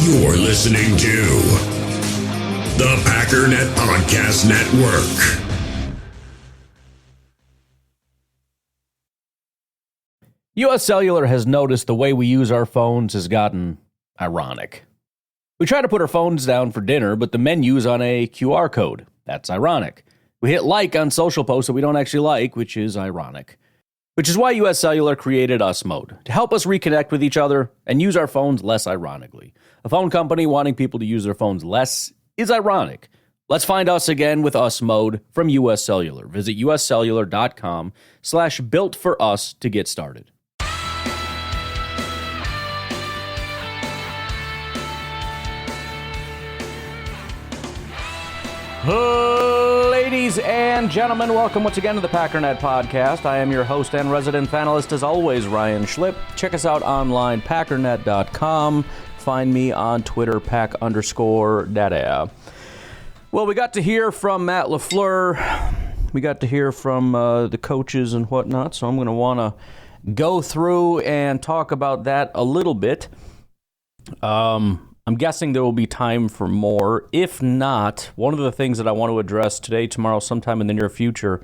You're listening to the Packernet Podcast Network. U.S. Cellular has noticed the way we use our phones has gotten ironic. We try to put our phones down for dinner, but the menu's on a QR code. That's ironic. We hit like on social posts that we don't actually like, which is ironic. Which is why U.S. Cellular created Us Mode, to help us reconnect with each other and use our phones less ironically. A phone company wanting people to use their phones less is ironic. Let's find us again with Us Mode from U.S. Cellular. Visit uscellular.com/built-for-us to get started. Ladies and gentlemen, welcome once again to the Packernet Podcast. I am your host and resident panelist, as always, Ryan Schlip. Check us out online, packernet.com. Find me on Twitter, pack_data. Well, we got to hear from Matt LaFleur. We got to hear from the coaches and whatnot, so I'm going to want to go through and talk about that a little bit. I'm guessing there will be time for more. If not, one of the things that I want to address today, tomorrow, sometime in the near future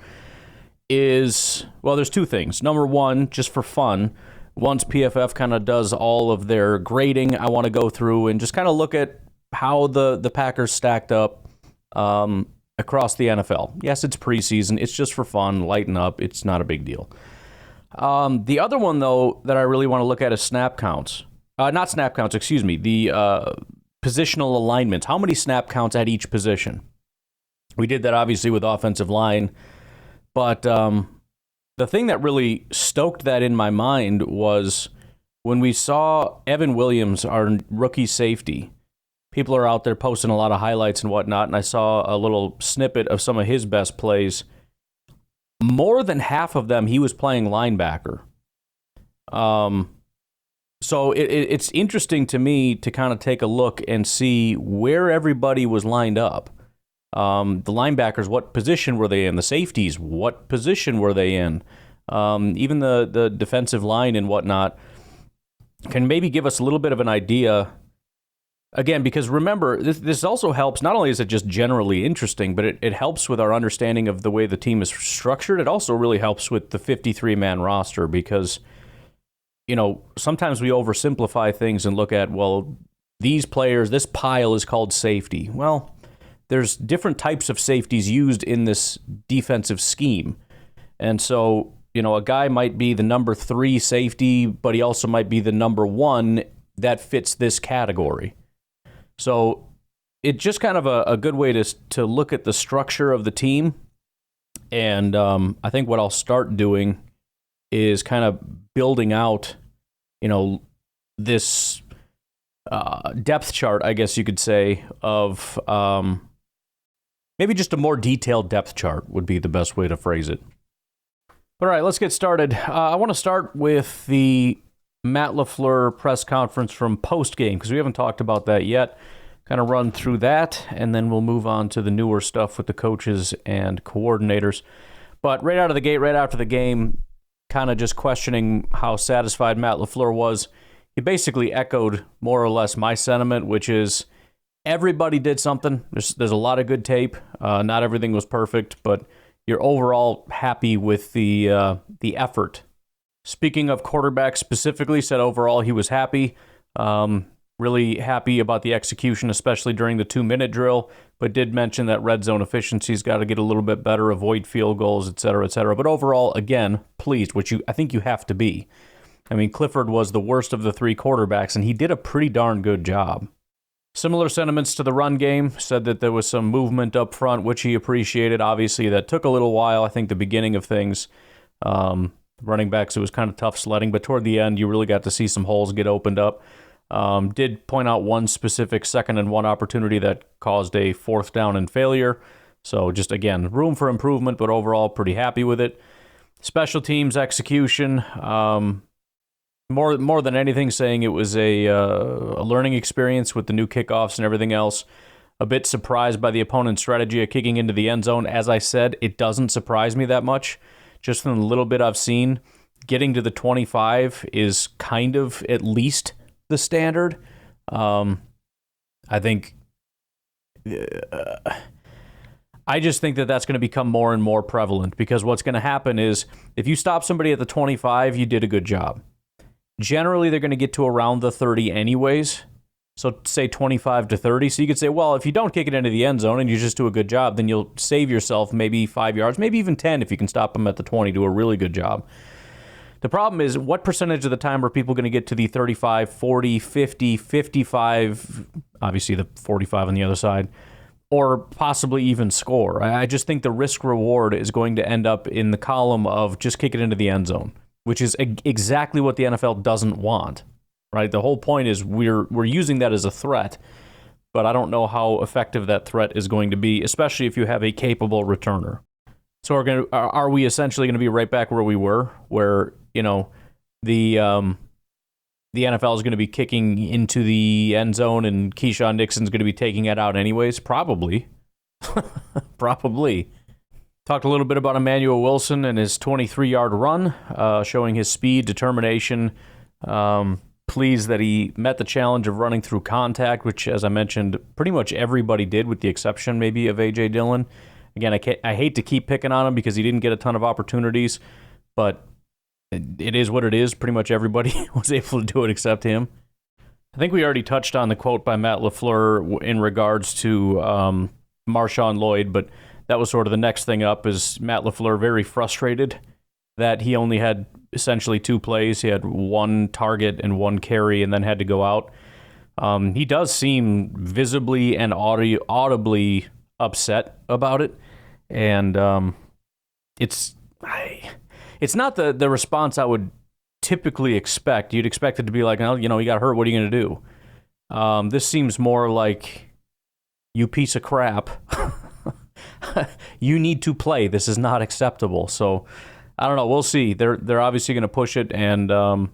is, well, there's two things. Number one, just for fun, once PFF kind of does all of their grading, I want to go through and just kind of look at how the Packers stacked up across the NFL. Yes, it's preseason. It's just for fun. Lighten up. It's not a big deal. The other one, though, that I really want to look at is snap counts. Not snap counts, excuse me, the positional alignments. How many snap counts at each position? We did that obviously with offensive line, but the thing that really stoked that in my mind was when we saw Evan Williams, our rookie safety. People are out there posting a lot of highlights and whatnot, and I saw a little snippet of some of his best plays. More than half of them, he was playing linebacker. So it's interesting to me to kind of take a look and see where everybody was lined up. The linebackers, what position were they in? The safeties, what position were they in? Even the defensive line and whatnot can maybe give us a little bit of an idea. Again, because remember, this also helps, not only is it just generally interesting, but it helps with our understanding of the way the team is structured. It also really helps with the 53-man roster because, you know, sometimes we oversimplify things and look at, well, these players, this pile is called safety. Well, there's different types of safeties used in this defensive scheme. And so, you know, a guy might be the number 3 safety, but he also might be the number 1 that fits this category. So it's just kind of a good way to look at the structure of the team. And I think what I'll start doing is kind of building out, you know, this depth chart, I guess you could say, of maybe just a more detailed depth chart would be the best way to phrase it. All right, let's get started. I want to start with the Matt LaFleur press conference from post-game, because we haven't talked about that yet. Kind of run through that, and then we'll move on to the newer stuff with the coaches and coordinators. But right out of the gate, right after the game, kind of just questioning how satisfied Matt LaFleur was. He basically echoed more or less my sentiment, which is everybody did something. There's a lot of good tape. Not everything was perfect, but you're overall happy with the effort. Speaking of quarterbacks specifically, said overall he was happy. Really happy about the execution, especially during the 2-minute drill, but did mention that red zone efficiency's got to get a little bit better, avoid field goals, et cetera, et cetera. But overall, again, pleased, which I think you have to be. I mean, Clifford was the worst of the 3 quarterbacks, and he did a pretty darn good job. Similar sentiments to the run game, said that there was some movement up front, which he appreciated. Obviously, that took a little while. I think the beginning of things, running backs, it was kind of tough sledding, but toward the end, you really got to see some holes get opened up. Did point out one specific 2nd and 1 opportunity that caused a 4th down and failure. So just, again, room for improvement, but overall pretty happy with it. Special teams execution, more than anything, saying it was a learning experience with the new kickoffs and everything else. A bit surprised by the opponent's strategy of kicking into the end zone. As I said, it doesn't surprise me that much. Just from the little bit I've seen, getting to the 25 is kind of at least the standard. I think I just think that that's going to become more and more prevalent, because what's going to happen is if you stop somebody at the 25, you did a good job. Generally, they're going to get to around the 30 anyways. So say 25 to 30. So you could say, well, if you don't kick it into the end zone and you just do a good job, then you'll save yourself maybe 5 yards, maybe even 10 if you can stop them at the 20, do a really good job. The problem is, what percentage of the time are people going to get to the 35, 40, 50, 55, obviously the 45 on the other side, or possibly even score? I just think the risk reward is going to end up in the column of just kick it into the end zone, which is exactly what the NFL doesn't want, right? The whole point is we're using that as a threat, but I don't know how effective that threat is going to be, especially if you have a capable returner. So are we essentially going to be right back where we were, where, you know, the NFL is going to be kicking into the end zone and Keyshawn Nixon's going to be taking it out anyways? Probably. Probably. Talked a little bit about Emmanuel Wilson and his 23-yard run, showing his speed, determination. Pleased that he met the challenge of running through contact, which, as I mentioned, pretty much everybody did, with the exception maybe of A.J. Dillon. Again, I hate to keep picking on him because he didn't get a ton of opportunities, but it is what it is. Pretty much everybody was able to do it except him. I think we already touched on the quote by Matt LaFleur in regards to Marshawn Lloyd, but that was sort of the next thing up, is Matt LaFleur very frustrated that he only had essentially 2 plays. He had 1 target and 1 carry and then had to go out. He does seem visibly and audibly upset about it, and it's not the response I would typically expect. You'd expect it to be like, oh, you know, he got hurt, what are you going to do? This seems more like, you piece of crap. You need to play. This is not acceptable. So, I don't know. We'll see. They're obviously going to push it and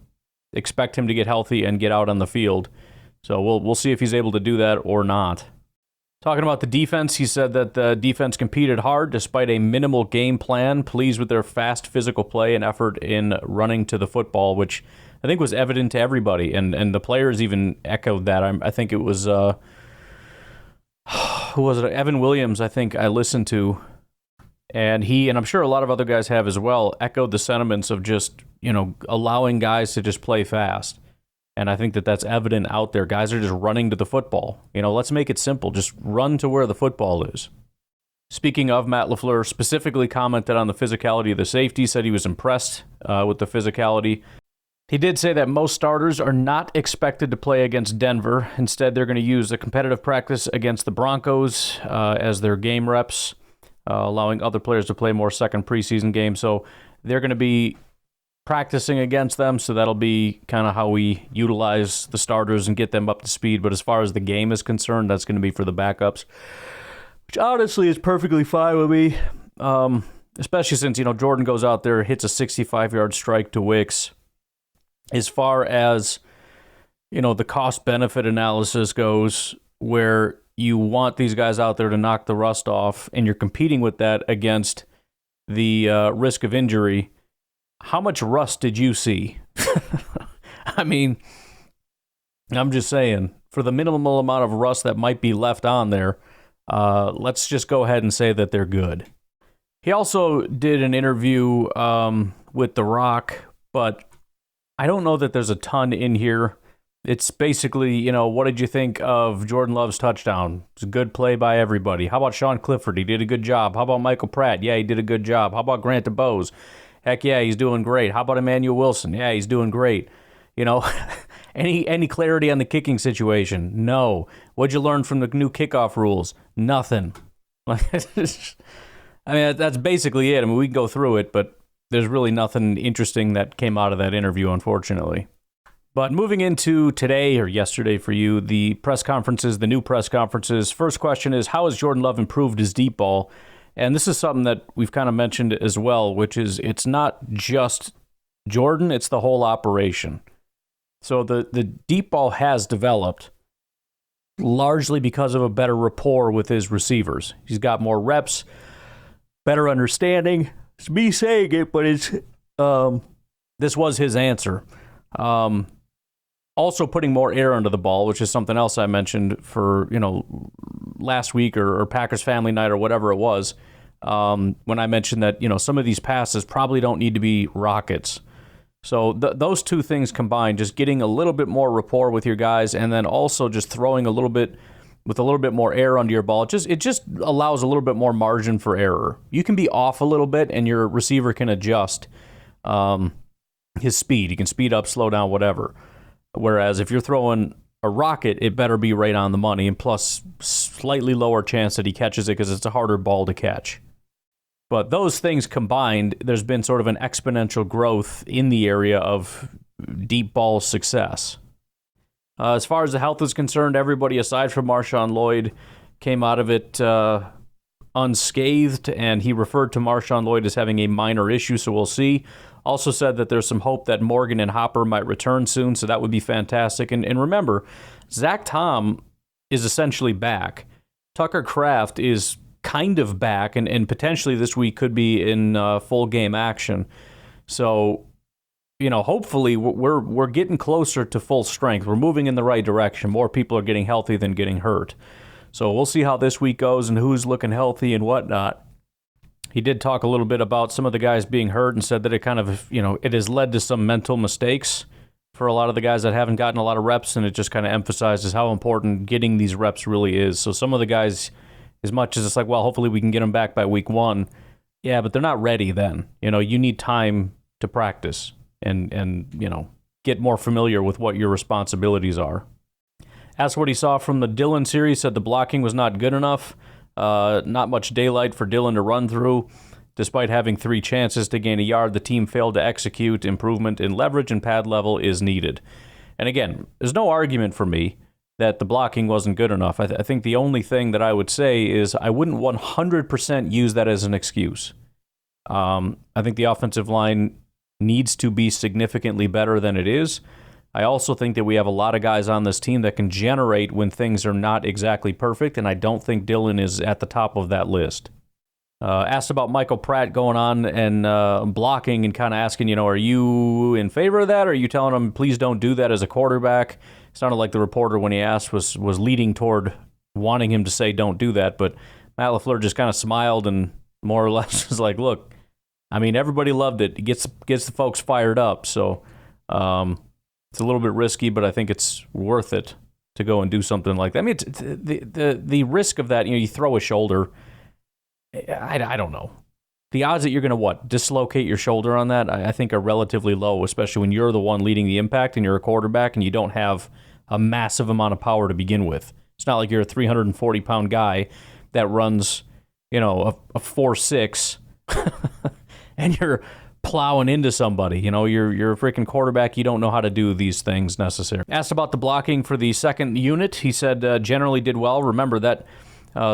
expect him to get healthy and get out on the field. So we'll see if he's able to do that or not. Talking about the defense, he said that the defense competed hard despite a minimal game plan, pleased with their fast physical play and effort in running to the football, which I think was evident to everybody, and the players even echoed that. I think it was, who was it? Evan Williams, I think I listened to, and he, and I'm sure a lot of other guys have as well, echoed the sentiments of just, you know, allowing guys to just play fast. And I think that that's evident out there. Guys are just running to the football. You know, let's make it simple. Just run to where the football is. Speaking of, Matt LaFleur specifically commented on the physicality of the safety, said he was impressed with the physicality. He did say that most starters are not expected to play against Denver. Instead, they're going to use a competitive practice against the Broncos as their game reps, allowing other players to play more second preseason games. So they're going to be practicing against them, so that'll be kind of how we utilize the starters and get them up to speed. But as far as the game is concerned, that's going to be for the backups, which honestly is perfectly fine with me, especially since, you know, Jordan goes out there, hits a 65-yard strike to Wicks. As far as, you know, the cost-benefit analysis goes, where you want these guys out there to knock the rust off, and you're competing with that against the risk of injury, how much rust did you see? I mean, I'm just saying, for the minimal amount of rust that might be left on there, let's just go ahead and say that they're good. He also did an interview with The Rock, but I don't know that there's a ton in here. It's basically, you know, what did you think of Jordan Love's touchdown? It's a good play by everybody. How about Sean Clifford? He did a good job. How about Michael Pratt? Yeah, he did a good job. How about Grant DeBose? Heck yeah, he's doing great. How about Emmanuel Wilson? Yeah, he's doing great. You know, any clarity on the kicking situation? No. What'd you learn from the new kickoff rules? Nothing. I mean, that's basically it. I mean, we can go through it, but there's really nothing interesting that came out of that interview, unfortunately. But moving into today, or yesterday for you, the press conferences, the new press conferences. First question is, how has Jordan Love improved his deep ball? And this is something that we've kind of mentioned as well, which is it's not just Jordan, it's the whole operation. So the deep ball has developed largely because of a better rapport with his receivers. He's got more reps, better understanding. It's me saying it, but it's this was his answer. Also putting more air under the ball, which is something else I mentioned for, last week or Packers family night or whatever it was, when I mentioned that, some of these passes probably don't need to be rockets. So those two things combined, just getting a little bit more rapport with your guys and then also just throwing a little bit more air under your ball, it just allows a little bit more margin for error. You can be off a little bit and your receiver can adjust his speed. He can speed up, slow down, whatever. Whereas if you're throwing a rocket, it better be right on the money, and plus slightly lower chance that he catches it because it's a harder ball to catch. But those things combined, there's been sort of an exponential growth in the area of deep ball success. As far as the health is concerned, everybody aside from Marshawn Lloyd came out of it unscathed, and he referred to Marshawn Lloyd as having a minor issue, so we'll see. Also said that there's some hope that Morgan and Hopper might return soon, so that would be fantastic. And remember, Zach Tom is essentially back. Tucker Kraft is kind of back, and potentially this week could be in full game action. So, hopefully we're getting closer to full strength. We're moving in the right direction. More people are getting healthy than getting hurt. So we'll see how this week goes and who's looking healthy and whatnot. He did talk a little bit about some of the guys being hurt and said that it kind of, it has led to some mental mistakes for a lot of the guys that haven't gotten a lot of reps, and it just kind of emphasizes how important getting these reps really is. So some of the guys, as much as it's like, well, hopefully we can get them back by week 1, yeah, but they're not ready then. You need time to practice and get more familiar with what your responsibilities are. As for what he saw from the Dillon series, said the blocking was not good enough. Not much daylight for Dillon to run through. Despite having 3 chances to gain a yard, the team failed to execute. Improvement in leverage and pad level is needed. And again, there's no argument for me that the blocking wasn't good enough. I think the only thing that I would say is I wouldn't 100% use that as an excuse. I think the offensive line needs to be significantly better than it is. I also think that we have a lot of guys on this team that can generate when things are not exactly perfect, and I don't think Dillon is at the top of that list. Asked about Michael Pratt going on and blocking and kind of asking, are you in favor of that, or are you telling him, please don't do that as a quarterback? It sounded like the reporter, when he asked, was leading toward wanting him to say don't do that, but Matt LaFleur just kind of smiled and more or less was like, look, everybody loved it. It gets the folks fired up, so it's a little bit risky, but I think it's worth it to go and do something like that. The risk of that, you throw a shoulder, I don't know. The odds that you're going to, dislocate your shoulder on that, I think are relatively low, especially when you're the one leading the impact and you're a quarterback and you don't have a massive amount of power to begin with. It's not like you're a 340-pound guy that runs, a 4.6 and you're plowing into somebody. You're a freaking quarterback. You don't know how to do these things necessarily. Asked about the blocking for the second unit. He said generally did well. Remember that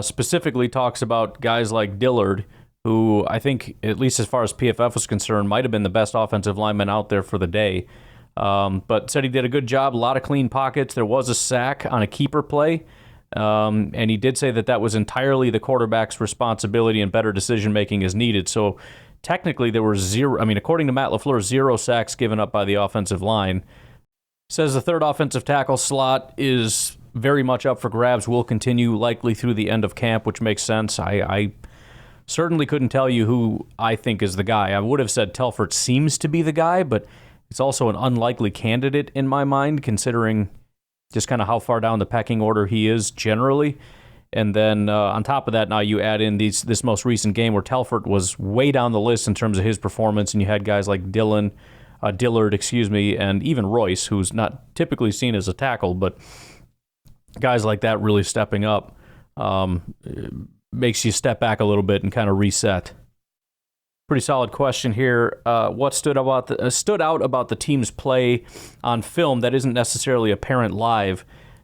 specifically talks about guys like Dillard, who I think, at least as far as PFF was concerned, might have been the best offensive lineman out there for the day. But said he did a good job, a lot of clean pockets. There was a sack on a keeper play. And he did say that was entirely the quarterback's responsibility and better decision-making is needed. So technically, there were according to Matt LaFleur, 0 sacks given up by the offensive line. Says the third offensive tackle slot is very much up for grabs, will continue likely through the end of camp, which makes sense. I certainly couldn't tell you who I think is the guy. I would have said Telfort seems to be the guy, but it's also an unlikely candidate in my mind, considering just kind of how far down the pecking order he is generally. And then on top of that, now you add in this most recent game where Telfort was way down the list in terms of his performance, and you had guys like Dillard, and even Royce, who's not typically seen as a tackle, but guys like that really stepping up makes you step back a little bit and kind of reset. Pretty solid question here. What stood out about the team's play on film that isn't necessarily apparent live?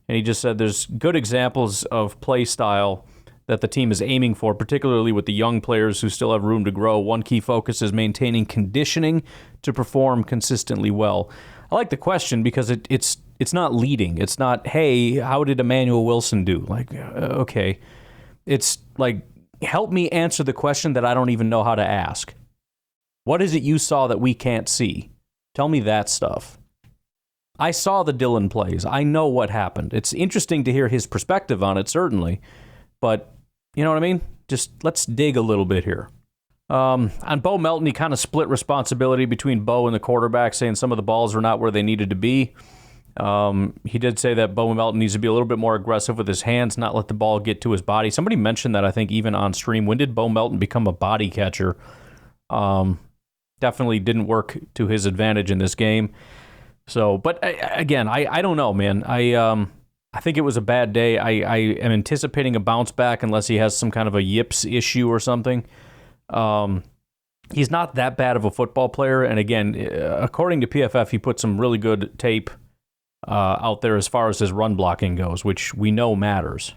And he just said there's good examples of play style that the team is aiming for, particularly with the young players who still have room to grow. One key focus is maintaining conditioning to perform consistently well. I like the question because it's not leading. It's not, hey, how did Emmanuel Wilson do? Like, okay. It's like, help me answer the question that I don't even know how to ask. What is it you saw that we can't see? Tell me that stuff. I saw the Dillon plays. I know what happened. It's interesting to hear his perspective on it, certainly. But, you know what I mean? Just let's dig a little bit here. On Bo Melton, he kind of split responsibility between Bo and the quarterback, saying some of the balls were not where they needed to be. He did say that Bo Melton needs to be a little bit more aggressive with his hands, not let the ball get to his body. Somebody mentioned that, I think, even on stream. When did Bo Melton become a body catcher? Definitely didn't work to his advantage in this game. So, but again, I don't know, man. I think it was a bad day. I am anticipating a bounce back unless he has some kind of a yips issue or something. He's not that bad of a football player. And again, according to PFF, he put some really good tape out there as far as his run blocking goes, which we know matters.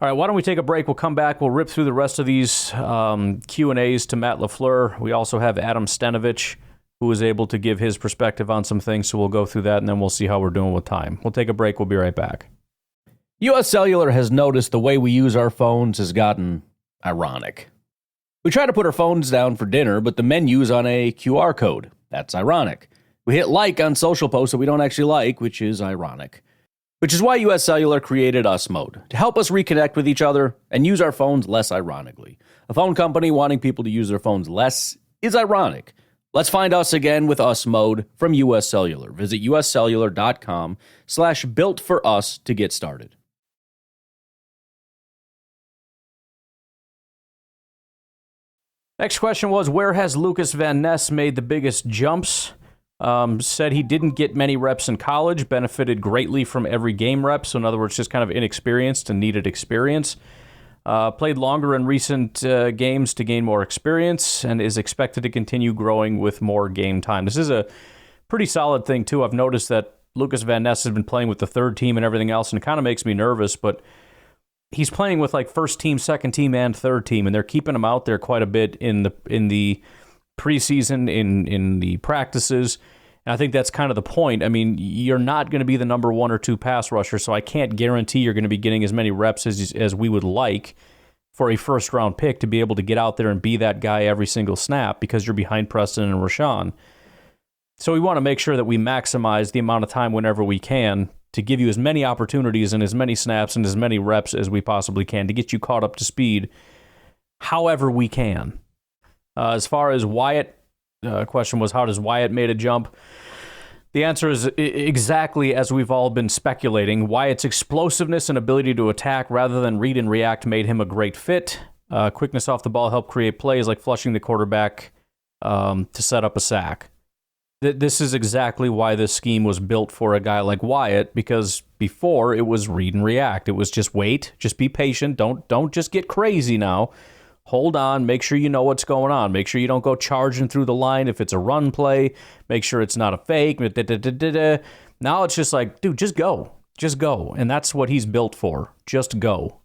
All right, why don't we take a break? We'll come back. We'll rip through the rest of these Q&As to Matt LaFleur. We also have Adam Stenavich, who was able to give his perspective on some things, so we'll go through that, and then we'll see how we're doing with time. We'll take a break. We'll be right back. U.S. Cellular has noticed the way we use our phones has gotten ironic. We try to put our phones down for dinner, but the menu's on a QR code. That's ironic. We hit like on social posts that we don't actually like, which is ironic. Which is why U.S. Cellular created Us Mode, to help us reconnect with each other and use our phones less ironically. A phone company wanting people to use their phones less is ironic. Let's find us again with Us Mode from U.S. Cellular. Visit uscellular.com/built-for-us to get started. Next question was, where has Lucas Van Ness made the biggest jumps? Said he didn't get many reps in college, benefited greatly from every game rep. So in other words, just kind of inexperienced and needed experience. Played longer in recent games to gain more experience and is expected to continue growing with more game time. This is a pretty solid thing, too. I've noticed that Lucas Van Ness has been playing with the third team and everything else, and it kind of makes me nervous, but he's playing with like first team, second team, and third team, and they're keeping him out there quite a bit in the preseason, in the practices. And I think that's kind of the point. I mean, you're not going to be the number 1 or 2 pass rusher, so I can't guarantee you're going to be getting as many reps as we would like for a first-round pick to be able to get out there and be that guy every single snap because you're behind Preston and Rashawn. So we want to make sure that we maximize the amount of time whenever we can to give you as many opportunities and as many snaps and as many reps as we possibly can to get you caught up to speed however we can. As far as Wyatt, question was, how does Wyatt made a jump? The answer is exactly as we've all been speculating. Wyatt's explosiveness and ability to attack rather than read and react made him a great fit. Quickness off the ball helped create plays like flushing the quarterback to set up a sack. This is exactly why this scheme was built for a guy like Wyatt, because before it was read and react. It was just wait, just be patient. Don't just get crazy now. Hold on, make sure you know what's going on. Make sure you don't go charging through the line if it's a run play. Make sure it's not a fake. Now it's just like, dude, just go. Just go. And that's what he's built for. Just go.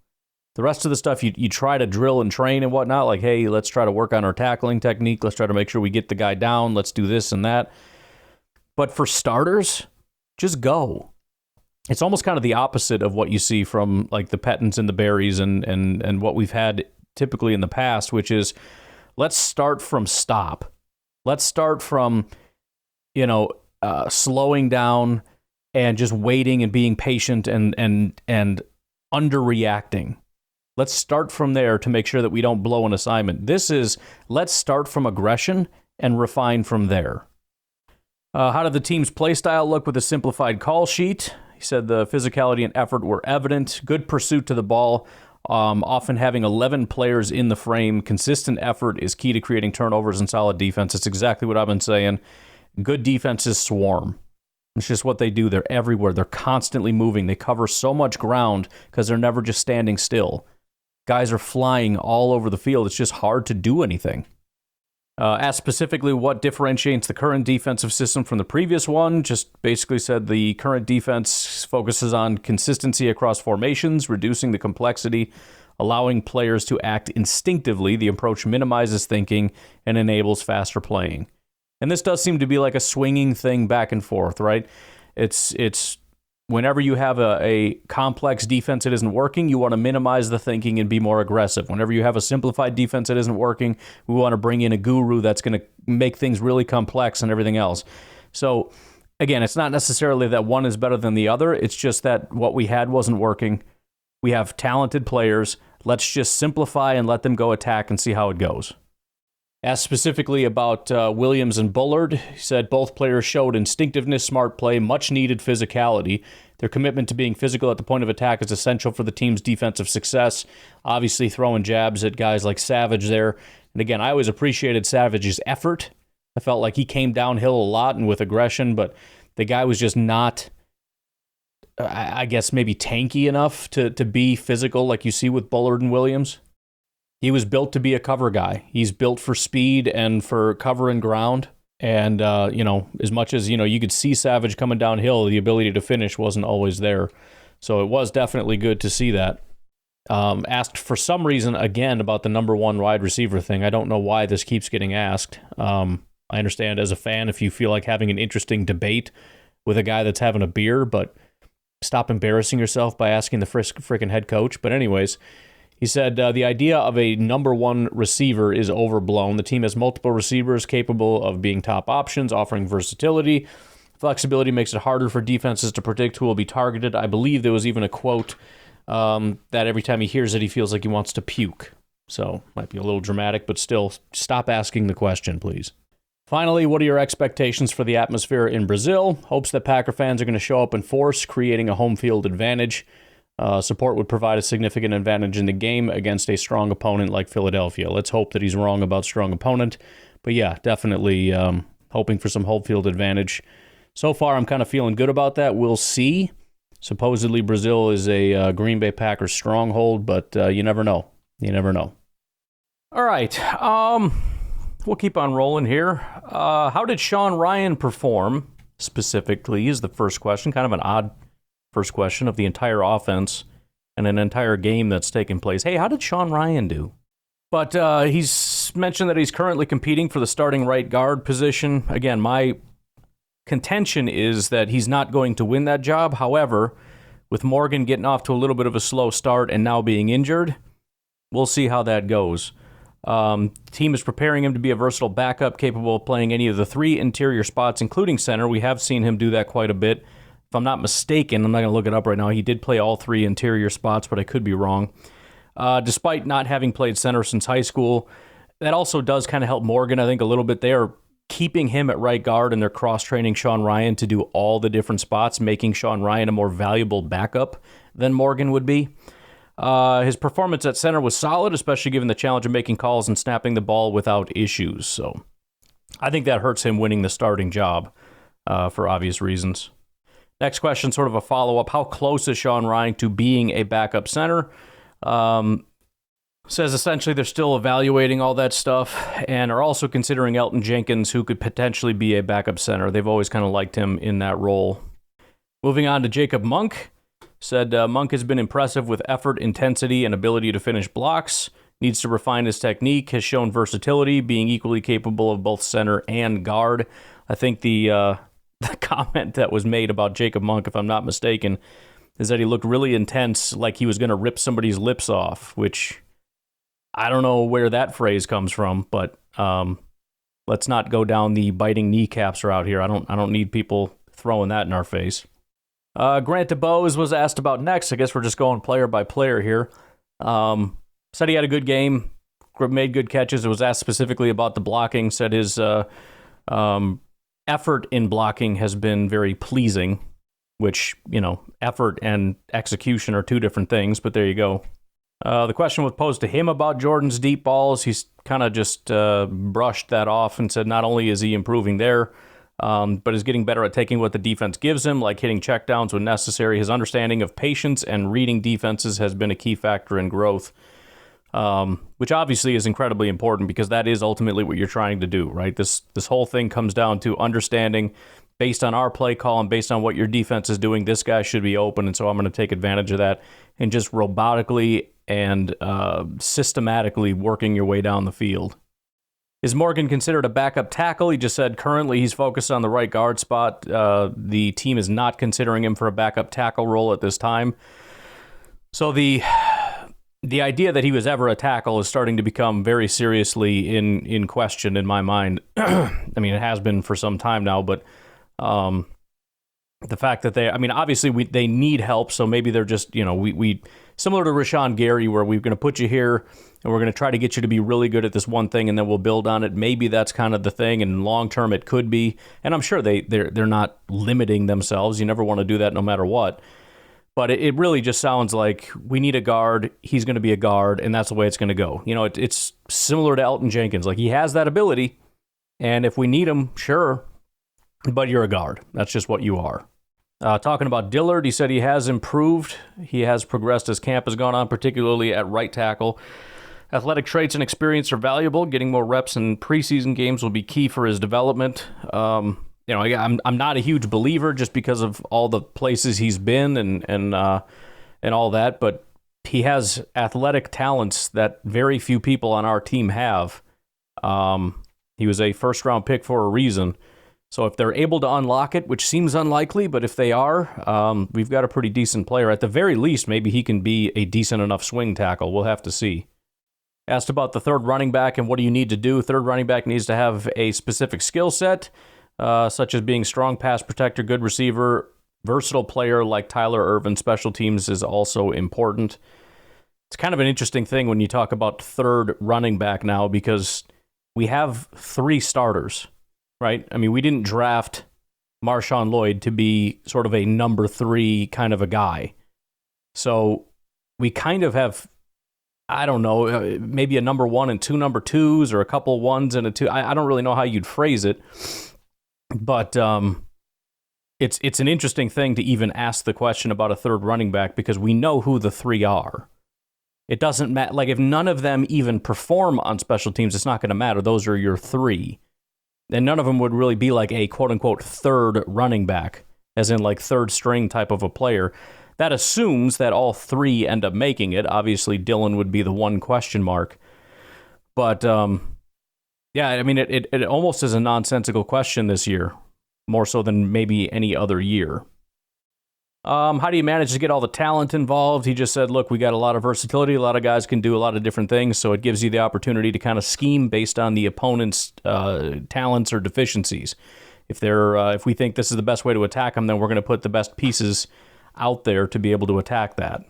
The rest of the stuff you try to drill and train and whatnot, like, hey, let's try to work on our tackling technique. Let's try to make sure we get the guy down. Let's do this and that. But for starters, just go. It's almost kind of the opposite of what you see from like the Pettins and the Berries and what we've had typically in the past, which is let's start from stop. Let's start from, slowing down and just waiting and being patient and underreacting. Let's start from there to make sure that we don't blow an assignment. This is let's start from aggression and refine from there. How did the team's play style look with a simplified call sheet? He said the physicality and effort were evident. Good pursuit to the ball. Often having 11 players in the frame. Consistent effort is key to creating turnovers and solid defense. It's exactly what I've been saying. Good defenses swarm. It's just what they do. They're everywhere. They're constantly moving. They cover so much ground because they're never just standing still. Guys are flying all over the field. It's just hard to do anything. Asked specifically what differentiates the current defensive system from the previous one, just basically said the current defense focuses on consistency across formations, reducing the complexity, allowing players to act instinctively. The approach minimizes thinking and enables faster playing. And this does seem to be like a swinging thing back and forth, right? It's whenever you have a complex defense that isn't working, you want to minimize the thinking and be more aggressive. Whenever you have a simplified defense that isn't working, we want to bring in a guru that's going to make things really complex and everything else. So again, it's not necessarily that one is better than the other. It's just that what we had wasn't working. We have talented players. Let's just simplify and let them go attack and see how it goes. Asked specifically about Williams and Bullard, he said both players showed instinctiveness, smart play, much needed physicality. Their commitment to being physical at the point of attack is essential for the team's defensive success. Obviously throwing jabs at guys like Savage there. And again, I always appreciated Savage's effort. I felt like he came downhill a lot and with aggression, but the guy was just not, I guess, maybe tanky enough to be physical like you see with Bullard and Williams. He was built to be a cover guy. He's built for speed and for cover and ground. And, as much as, you could see Savage coming downhill, the ability to finish wasn't always there. So it was definitely good to see that. Asked for some reason, again, about the number one wide receiver thing. I don't know why this keeps getting asked. I understand as a fan if you feel like having an interesting debate with a guy that's having a beer, but stop embarrassing yourself by asking the freaking head coach. But anyways, he said the idea of a number one receiver is overblown. The team has multiple receivers capable of being top options, offering versatility. Flexibility makes it harder for defenses to predict who will be targeted. I believe there was even a quote that every time he hears it, he feels like he wants to puke. So, might be a little dramatic, but still, stop asking the question, please. Finally, what are your expectations for the atmosphere in Brazil? Hopes that Packer fans are going to show up in force, creating a home field advantage. Support would provide a significant advantage in the game against a strong opponent like Philadelphia. Let's hope that he's wrong about strong opponent. But yeah, definitely hoping for some home field advantage. So far, I'm kind of feeling good about that. We'll see. Supposedly, Brazil is a Green Bay Packers stronghold, but you never know. You never know. All right. We'll keep on rolling here. How did Sean Rhyan perform specifically is the first question. Kind of an odd first question of the entire offense and an entire game that's taken place. Hey, how did Sean Rhyan do? But he's mentioned that he's currently competing for the starting right guard position. Again, my contention is that he's not going to win that job. However, with Morgan getting off to a little bit of a slow start and now being injured, we'll see how that goes. Team is preparing him to be a versatile backup capable of playing any of the three interior spots, including center. We have seen him do that quite a bit. If I'm not mistaken, I'm not going to look it up right now, he did play all three interior spots, but I could be wrong. Despite not having played center since high school, that also does kind of help Morgan, I think, a little bit. They are keeping him at right guard, and they're cross-training Sean Rhyan to do all the different spots, making Sean Rhyan a more valuable backup than Morgan would be. His performance at center was solid, especially given the challenge of making calls and snapping the ball without issues. So I think that hurts him winning the starting job for obvious reasons. Next question, sort of a follow-up. How close is Sean Rhyan to being a backup center? Says essentially they're still evaluating all that stuff and are also considering Elton Jenkins, who could potentially be a backup center. They've always kind of liked him in that role. Moving on to Jacob Monk. Said Monk has been impressive with effort, intensity, and ability to finish blocks. Needs to refine his technique. Has shown versatility, being equally capable of both center and guard. I think the comment that was made about Jacob Monk, if I'm not mistaken, is that he looked really intense, like he was going to rip somebody's lips off, which I don't know where that phrase comes from, but let's not go down the biting kneecaps route here. I don't need people throwing that in our face. Grant DeBose was asked about next. I guess we're just going player by player here. Said he had a good game, made good catches. It was asked specifically about the blocking. Said his effort in blocking has been very pleasing, which, effort and execution are two different things, but there you go. The question was posed to him about Jordan's deep balls. He's kind of just brushed that off and said not only is he improving there, but is getting better at taking what the defense gives him, like hitting checkdowns when necessary. His understanding of patience and reading defenses has been a key factor in growth, which obviously is incredibly important because that is ultimately what you're trying to do, right? This whole thing comes down to understanding, based on our play call and based on what your defense is doing, this guy should be open, and so I'm going to take advantage of that and just robotically and systematically working your way down the field. Is Morgan considered a backup tackle? He just said currently he's focused on the right guard spot. The team is not considering him for a backup tackle role at this time. So the idea that he was ever a tackle is starting to become very seriously in question in my mind. I mean, it has been for some time now, but the fact that obviously they need help, so maybe they're just, we similar to Rashawn Gary, where we're going to put you here and we're going to try to get you to be really good at this one thing, and then we'll build on it. Maybe that's kind of the thing, and long term it could be. And I'm sure they're not limiting themselves. You never want to do that no matter what. But it really just sounds like we need a guard. He's going to be a guard, and that's the way it's going to go. It's similar to Elton Jenkins. Like, he has that ability, and if we need him, sure, but you're a guard. That's just what you are. Talking about Dillard, he said he has improved. He has progressed as camp has gone on, particularly at right tackle. Athletic traits and experience are valuable. Getting more reps in preseason games will be key for his development. I'm not a huge believer just because of all the places he's been and all that, but he has athletic talents that very few people on our team have. He was a first-round pick for a reason. So if they're able to unlock it, which seems unlikely, but if they are, we've got a pretty decent player. At the very least, maybe he can be a decent enough swing tackle. We'll have to see. Asked about the third running back and what do you need to do. Third running back needs to have a specific skill set, such as being strong pass protector, good receiver, versatile player like Tyler Ervin. Special teams is also important. It's kind of an interesting thing when you talk about third running back now, because we have 3 starters. Right? I mean, we didn't draft Marshawn Lloyd to be sort of a number 3 kind of a guy. So we kind of have, I don't know, maybe a number 1 and 2 number 2s, or a couple 1s and a 2. I don't really know how you'd phrase it. But it's an interesting thing to even ask the question about a third running back, because we know who the 3 are. It doesn't matter. Like, if none of them even perform on special teams, it's not going to matter. Those are your 3. And none of them would really be like a quote-unquote third running back, as in like third string type of a player. That assumes that all 3 end up making it. Obviously, Dylan would be the one question mark. But, yeah, I mean, it almost is a nonsensical question this year, more so than maybe any other year. How do you manage to get all the talent involved? He just said, look, we got a lot of versatility. A lot of guys can do a lot of different things, so it gives you the opportunity to kind of scheme based on the opponent's talents or deficiencies. If we think this is the best way to attack them, then we're going to put the best pieces out there to be able to attack that.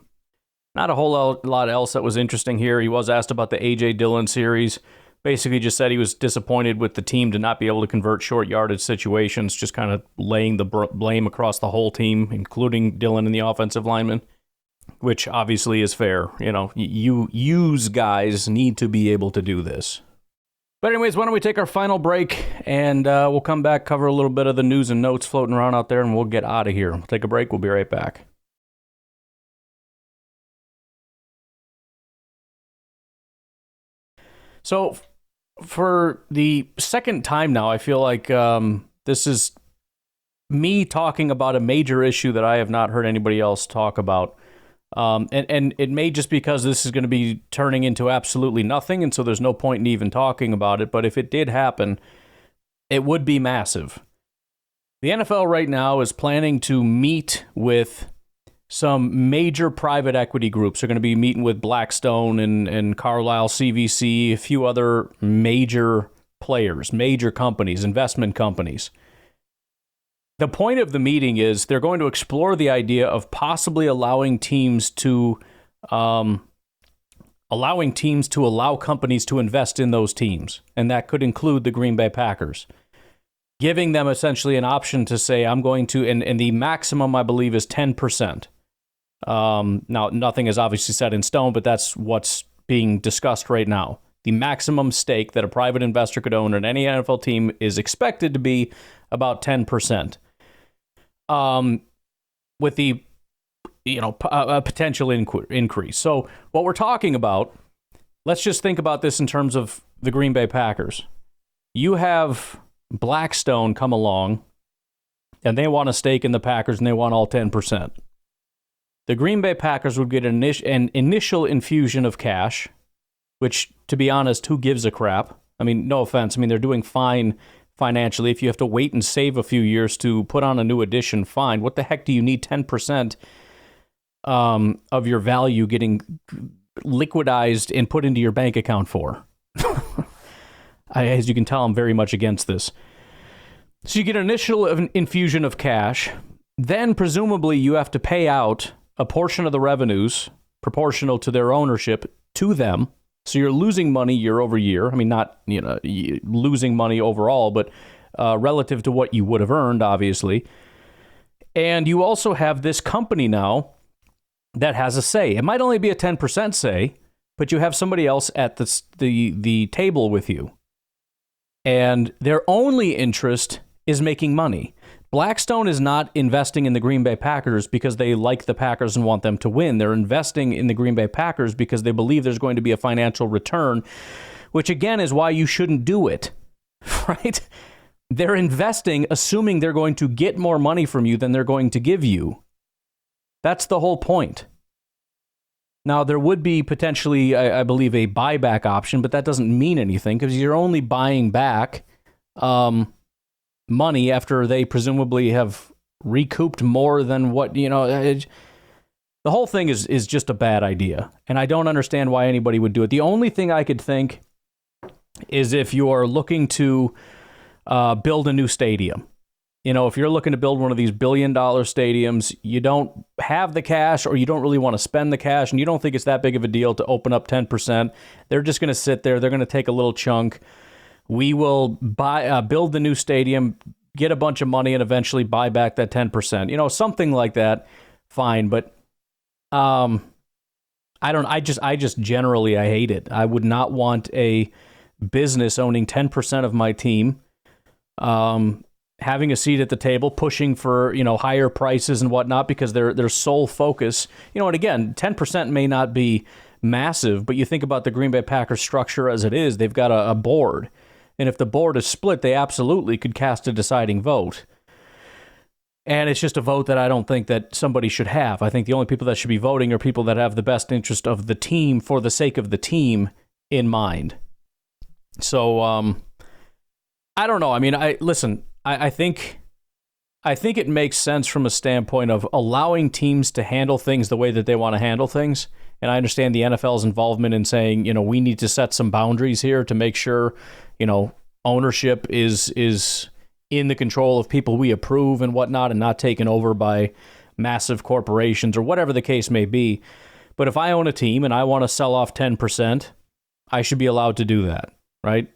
Not a whole lot else that was interesting here. He was asked about the A.J. Dillon series. Basically just said he was disappointed with the team to not be able to convert short yardage situations, just kind of laying the blame across the whole team, including Dillon and the offensive lineman, which obviously is fair. You guys need to be able to do this. But anyways, why don't we take our final break, and we'll come back, cover a little bit of the news and notes floating around out there, and we'll get out of here. We'll take a break. We'll be right back. So for the second time now, I feel like this is me talking about a major issue that I have not heard anybody else talk about. And it may just because this is going to be turning into absolutely nothing, and so there's no point in even talking about it. But if it did happen, it would be massive. The NFL right now is planning to meet with some major private equity groups. They're going to be meeting with Blackstone and Carlyle CVC, a few other major players, major companies, investment companies. The point of the meeting is they're going to explore the idea of possibly allowing teams to allow companies to invest in those teams, and that could include the Green Bay Packers, giving them essentially an option to say, I'm going to, and the maximum, I believe, is 10%. Now, nothing is obviously set in stone, but that's what's being discussed right now. The maximum stake that a private investor could own in any NFL team is expected to be about 10%. With the a potential increase. So what we're talking about, let's just think about this in terms of the Green Bay Packers. You have Blackstone come along, and they want a stake in the Packers, and they want all 10%. The Green Bay Packers would get an initial infusion of cash, which, to be honest, who gives a crap? I mean, no offense. I mean, they're doing fine financially. If you have to wait and save a few years to put on a new edition, fine. What the heck do you need 10% of your value getting liquidized and put into your bank account for? As you can tell, I'm very much against this. So you get an initial infusion of cash. then presumably you have to pay out a portion of the revenues proportional to their ownership to them. So you're losing money year over year. I mean, not losing money overall, but relative to what you would have earned, obviously. And you also have this company now that has a say. It might only be a 10% say, but you have somebody else at the table with you. And their only interest is making money. Blackstone is not investing in the Green Bay Packers because they like the Packers and want them to win. They're investing in the Green Bay Packers because they believe there's going to be a financial return, which again is why you shouldn't do it, right? They're investing assuming they're going to get more money from you than they're going to give you. That's the whole point. Now, there would be potentially, I believe, a buyback option, but that doesn't mean anything because you're only buying back money after they presumably have recouped more than what, the whole thing is just a bad idea. And I don't understand why anybody would do it. The only thing I could think is if you're looking to build a new stadium. If you're looking to build one of these $1 billion stadiums, you don't have the cash or you don't really want to spend the cash and you don't think it's that big of a deal to open up 10%. They're just going to sit there. They're going to take a little chunk. We will build the new stadium, get a bunch of money, and eventually buy back that 10%. Something like that. Fine, but I just generally I hate it. I would not want a business owning 10% of my team, having a seat at the table, pushing for higher prices and whatnot because their sole focus. And again, 10% may not be massive, but you think about the Green Bay Packers structure as it is. They've got a board. And if the board is split, they absolutely could cast a deciding vote. And it's just a vote that I don't think that somebody should have. I think the only people that should be voting are people that have the best interest of the team for the sake of the team in mind. So, I don't know. I mean, I think it makes sense from a standpoint of allowing teams to handle things the way that they want to handle things. And I understand the NFL's involvement in saying, we need to set some boundaries here to make sure, ownership is in the control of people we approve and whatnot and not taken over by massive corporations or whatever the case may be. But if I own a team and I want to sell off 10%, I should be allowed to do that, right?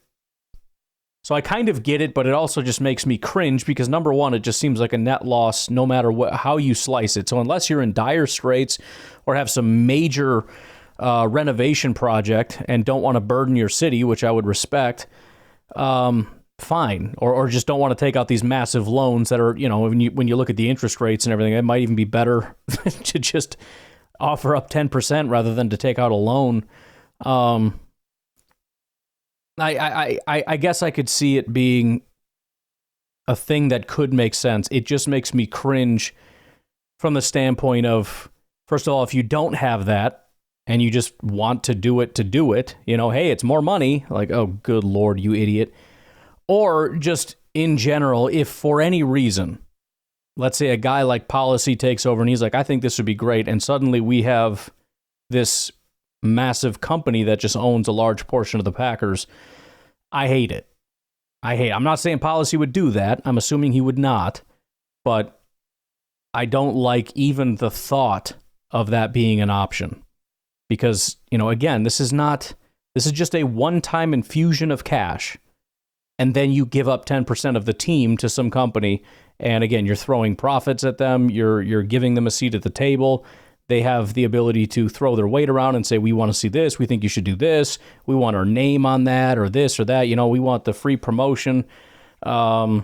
So I kind of get it, but it also just makes me cringe because, number one, it just seems like a net loss no matter how you slice it. So unless you're in dire straits or have some major renovation project and don't want to burden your city, which I would respect, fine. Or just don't want to take out these massive loans that are, when you look at the interest rates and everything, it might even be better to just offer up 10% rather than to take out a loan. I guess I could see it being a thing that could make sense. It just makes me cringe from the standpoint of, first of all, if you don't have that and you just want to do it, hey, it's more money. Like, oh, good Lord, you idiot. Or just in general, if for any reason, let's say a guy like Policy takes over and he's like, I think this would be great. And suddenly we have this massive company that just owns a large portion of the Packers. I hate it. I'm not saying Policy would do that. I'm assuming he would not. But I don't like even the thought of that being an option. Because, again, this is just a one-time infusion of cash. And then you give up 10% of the team to some company. And again, you're throwing profits at them. You're giving them a seat at the table. They have the ability to throw their weight around and say, we want to see this. We think you should do this. We want our name on that or this or that. We want the free promotion. I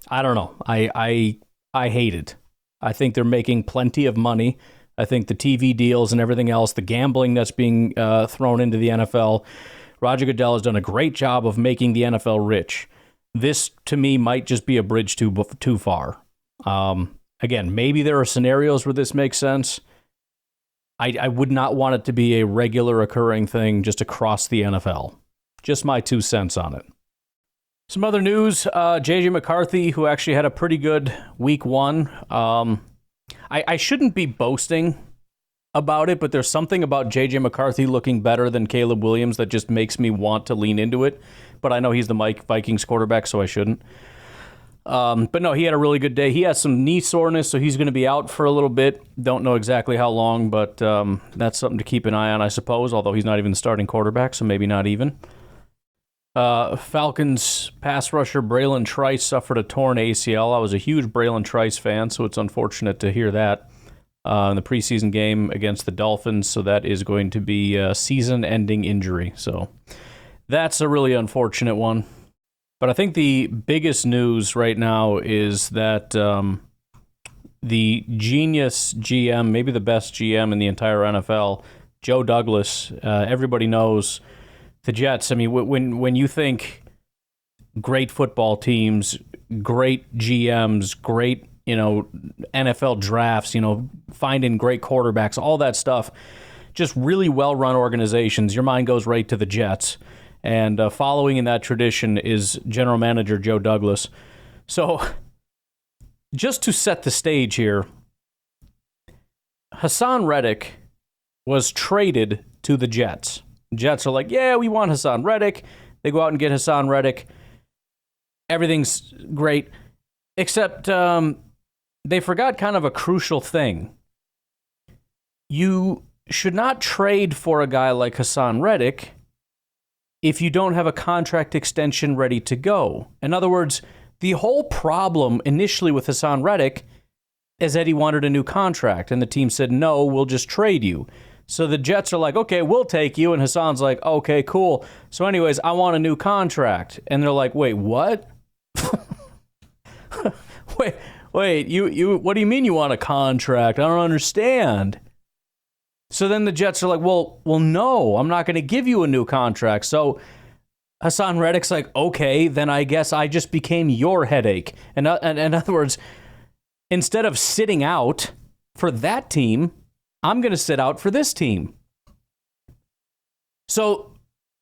don't know. I hate it. I think they're making plenty of money. I think the TV deals and everything else, the gambling that's being thrown into the NFL, Roger Goodell has done a great job of making the NFL rich. This, to me, might just be a bridge too far. Again, maybe there are scenarios where this makes sense. I would not want it to be a regular occurring thing just across the NFL. Just my 2 cents on it. Some other news, J.J. McCarthy, who actually had a pretty good week 1. I shouldn't be boasting about it, but there's something about J.J. McCarthy looking better than Caleb Williams that just makes me want to lean into it. But I know he's the Vikings quarterback, so I shouldn't. But no, he had a really good day. He has some knee soreness, so he's going to be out for a little bit. Don't know exactly how long, but that's something to keep an eye on, I suppose, although he's not even the starting quarterback, so maybe not even. Falcons pass rusher Braylon Trice suffered a torn ACL. I was a huge Braylon Trice fan, so it's unfortunate to hear that in the preseason game against the Dolphins, so that is going to be a season-ending injury. So that's a really unfortunate one. But I think the biggest news right now is that the genius GM, maybe the best GM in the entire NFL, Joe Douglas, everybody knows the Jets. I mean, when you think great football teams, great GMs, great, NFL drafts, finding great quarterbacks, all that stuff, just really well-run organizations, your mind goes right to the Jets. And following in that tradition is general manager Joe Douglas. So just to set the stage here, Hassan Reddick was traded to the Jets. Jets are like, yeah, we want Hassan Reddick. They go out and get Hassan Reddick. Everything's great, except they forgot kind of a crucial thing. You should not trade for a guy like Hassan Reddick if you don't have a contract extension ready to go. In other words, the whole problem initially with Hassan Reddick is that he wanted a new contract, and the team said, no, we'll just trade you. So the Jets are like, okay, we'll take you, and Hassan's like, okay, cool. So anyways, I want a new contract. And they're like, wait, what? wait, you what do you mean you want a contract? I don't understand. So then the Jets are like, well, no, I'm not going to give you a new contract. So Hassan Reddick's like, okay, then I guess I just became your headache. And in other words, instead of sitting out for that team, I'm going to sit out for this team. So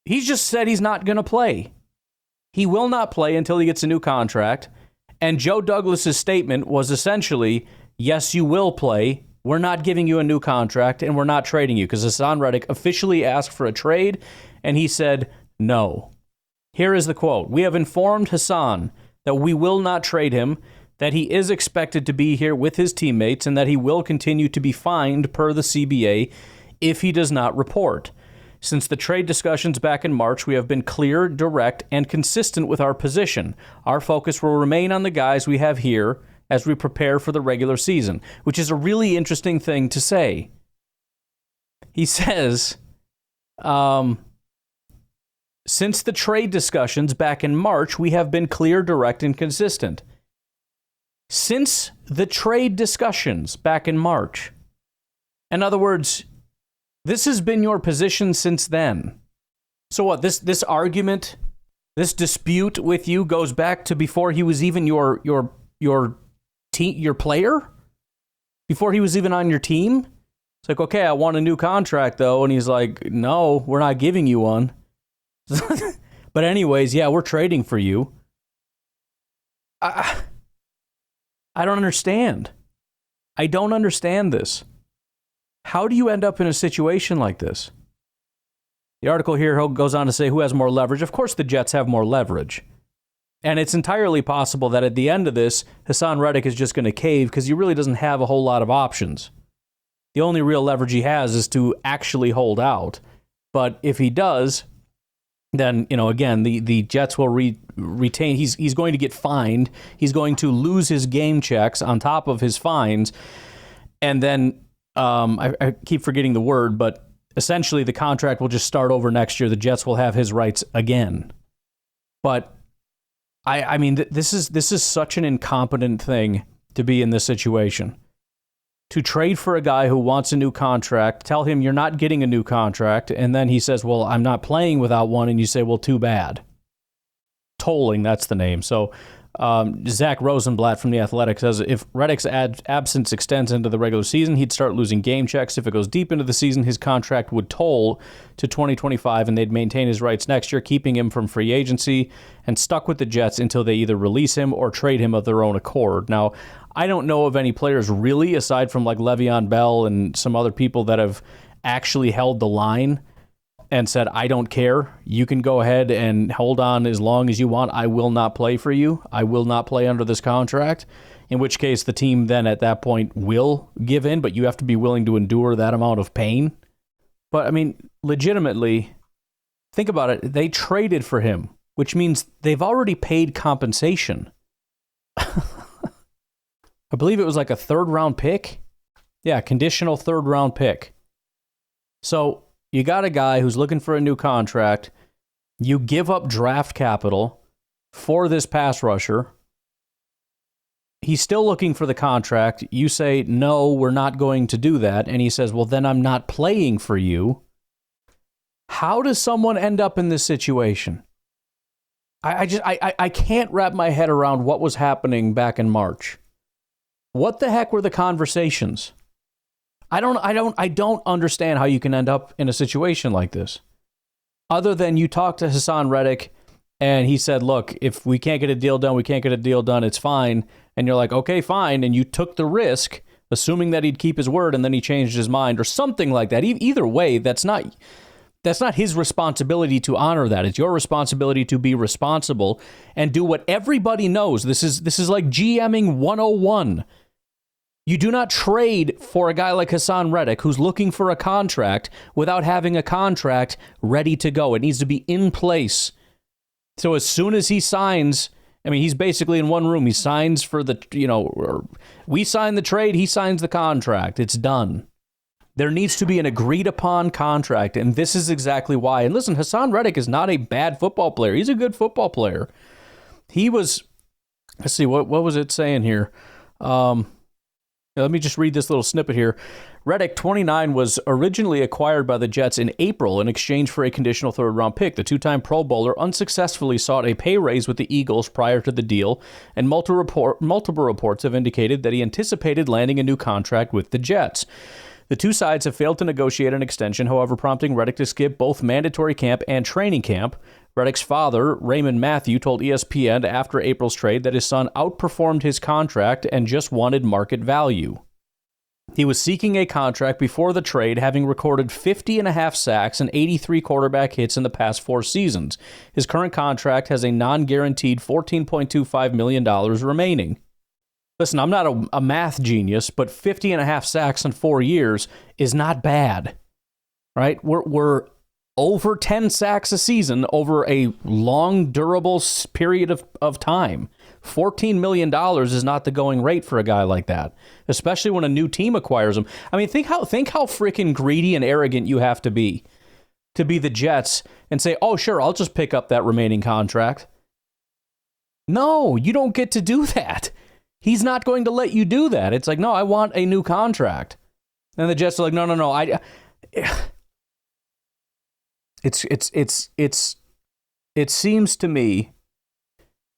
he's just said he's not going to play. He will not play until he gets a new contract. And Joe Douglas's statement was essentially, yes, you will play. We're not giving you a new contract, and we're not trading you, because Hassan Reddick officially asked for a trade, and he said no. Here is the quote. We have informed Hassan that we will not trade him, that he is expected to be here with his teammates, and that he will continue to be fined per the CBA if he does not report. Since the trade discussions back in March, we have been clear, direct, and consistent with our position. Our focus will remain on the guys we have here as we prepare for the regular season, which is a really interesting thing to say. He says, since the trade discussions back in March, we have been clear, direct, and consistent. Since the trade discussions back in March. In other words, this has been your position since then. So what, this argument, this dispute with you goes back to before he was even your player? Before he was even on your team? It's like, okay, I want a new contract, though. And he's like, no, we're not giving you one. But anyways, yeah, we're trading for you. I don't understand. I don't understand this. How do you end up in a situation like this? The article here goes on to say who has more leverage. Of course, the Jets have more leverage. And it's entirely possible that at the end of this, Hassan Reddick is just going to cave because he really doesn't have a whole lot of options. The only real leverage he has is to actually hold out. But if he does, then, again, the Jets will retain. He's going to get fined. He's going to lose his game checks on top of his fines. And then, I keep forgetting the word, but essentially the contract will just start over next year. The Jets will have his rights again. But I mean, this is such an incompetent thing to be in this situation. To trade for a guy who wants a new contract, tell him you're not getting a new contract, and then he says, well, I'm not playing without one, and you say, well, too bad. Tolling, that's the name. So Zach Rosenblatt from The Athletic says if Reddick's absence extends into the regular season, he'd start losing game checks. If it goes deep into the season, his contract would toll to 2025, and they'd maintain his rights next year, keeping him from free agency and stuck with the Jets until they either release him or trade him of their own accord. Now, I don't know of any players really, aside from like Le'Veon Bell and some other people that have actually held the line. and said, I don't care. You can go ahead and hold on as long as you want. I will not play for you. I will not play under this contract. In which case the team then at that point will give in, but you have to be willing to endure that amount of pain. But, I mean, legitimately, think about it. They traded for him, which means they've already paid compensation. I believe it was like a third-round pick. Yeah, conditional third-round pick. So you got a guy who's looking for a new contract. You give up draft capital for this pass rusher. He's still looking for the contract. You say, no, we're not going to do that. And he says, well, then I'm not playing for you. How does someone end up in this situation? I can't wrap my head around what was happening back in March. What the heck were the conversations? I don't understand how you can end up in a situation like this. Other than you talk to Hassan Reddick and he said, look, if we can't get a deal done, we can't get a deal done, it's fine. And you're like, okay, fine. And you took the risk, assuming that he'd keep his word, and then he changed his mind or something like that. Either way, that's not his responsibility to honor that. It's your responsibility to be responsible and do what everybody knows. This is like GMing 101. You do not trade for a guy like Hassan Reddick who's looking for a contract without having a contract ready to go. It needs to be in place. So as soon as he signs, I mean, he's basically in one room. He signs for we sign the trade, he signs the contract. It's done. There needs to be an agreed upon contract, and this is exactly why. And listen, Hassan Reddick is not a bad football player. He's a good football player. He was, let's see, what was it saying here? Let me just read this little snippet here. Reddick, 29, was originally acquired by the Jets in April in exchange for a conditional third-round pick. The two-time Pro Bowler unsuccessfully sought a pay raise with the Eagles prior to the deal, and multiple reports have indicated that he anticipated landing a new contract with the Jets. The two sides have failed to negotiate an extension, however, prompting Reddick to skip both mandatory camp and training camp. Reddick's father, Raymond Matthew, told ESPN after April's trade that his son outperformed his contract and just wanted market value. He was seeking a contract before the trade, having recorded 50.5 sacks and 83 quarterback hits in the past 4 seasons. His current contract has a non-guaranteed $14.25 million remaining. Listen, I'm not a math genius, but 50.5 sacks in 4 years is not bad, right? We're over 10 sacks a season over a long, durable period of time. $14 million is not the going rate for a guy like that, especially when a new team acquires him. I mean, think how freaking greedy and arrogant you have to be the Jets and say, oh, sure, I'll just pick up that remaining contract. No, you don't get to do that. He's not going to let you do that. It's like, no, I want a new contract. And the Jets are like, no. It seems to me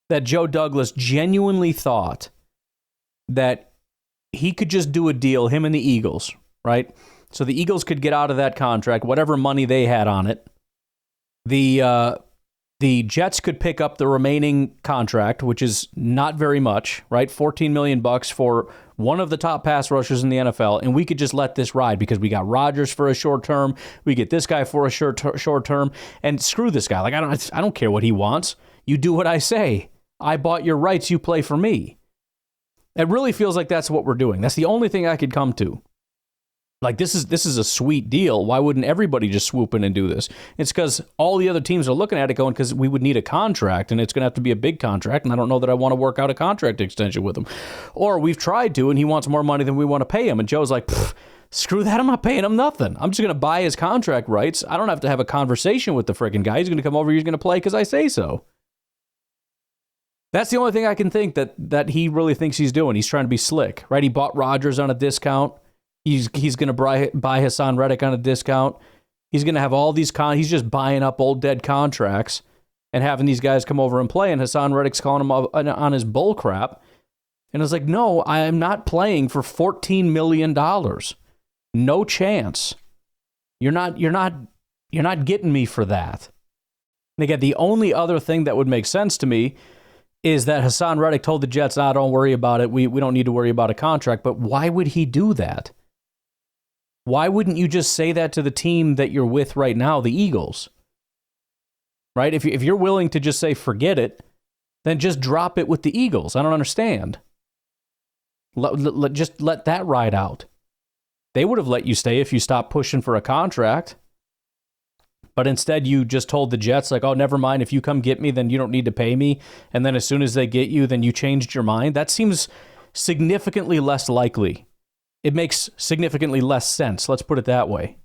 that Joe Douglas genuinely thought that he could just do a deal, him and the Eagles, right? So the Eagles could get out of that contract, whatever money they had on it. The Jets could pick up the remaining contract, which is not very much, right? $14 million for one of the top pass rushers in the NFL, and we could just let this ride because we got Rodgers for a short term, we get this guy for a short term, and screw this guy. Like I don't care what he wants. You do what I say. I bought your rights. You play for me. It really feels like that's what we're doing. That's the only thing I could come to. Like, this is a sweet deal. Why wouldn't everybody just swoop in and do this? It's because all the other teams are looking at it going, because we would need a contract, and it's going to have to be a big contract, and I don't know that I want to work out a contract extension with him. Or we've tried to, and he wants more money than we want to pay him. And Joe's like, screw that. I'm not paying him nothing. I'm just going to buy his contract rights. I don't have to have a conversation with the freaking guy. He's going to come over. He's going to play because I say so. That's the only thing I can think that he really thinks he's doing. He's trying to be slick, right? He bought Rodgers on a discount. He's going to buy Hassan Reddick on a discount. He's going to have all these he's just buying up old dead contracts and having these guys come over and play. And Hassan Reddick's calling him on his bull crap. And it's like, no, I am not playing for $14 million. No chance. You're not getting me for that. And again, the only other thing that would make sense to me is that Hassan Reddick told the Jets, don't worry about it. We don't need to worry about a contract. But why would he do that? Why wouldn't you just say that to the team that you're with right now, the Eagles? Right? If you're willing to just say, forget it, then just drop it with the Eagles. I don't understand. Just let that ride out. They would have let you stay if you stopped pushing for a contract. But instead, you just told the Jets, like, oh, never mind. If you come get me, then you don't need to pay me. And then as soon as they get you, then you changed your mind. That seems significantly less likely. It makes significantly less sense. Let's put it that way.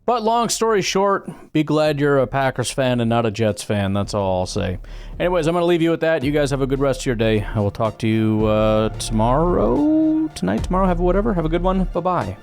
But long story short, be glad you're a Packers fan and not a Jets fan. That's all I'll say. Anyways, I'm going to leave you with that. You guys have a good rest of your day. I will talk to you tomorrow. Have a good one. Bye-bye.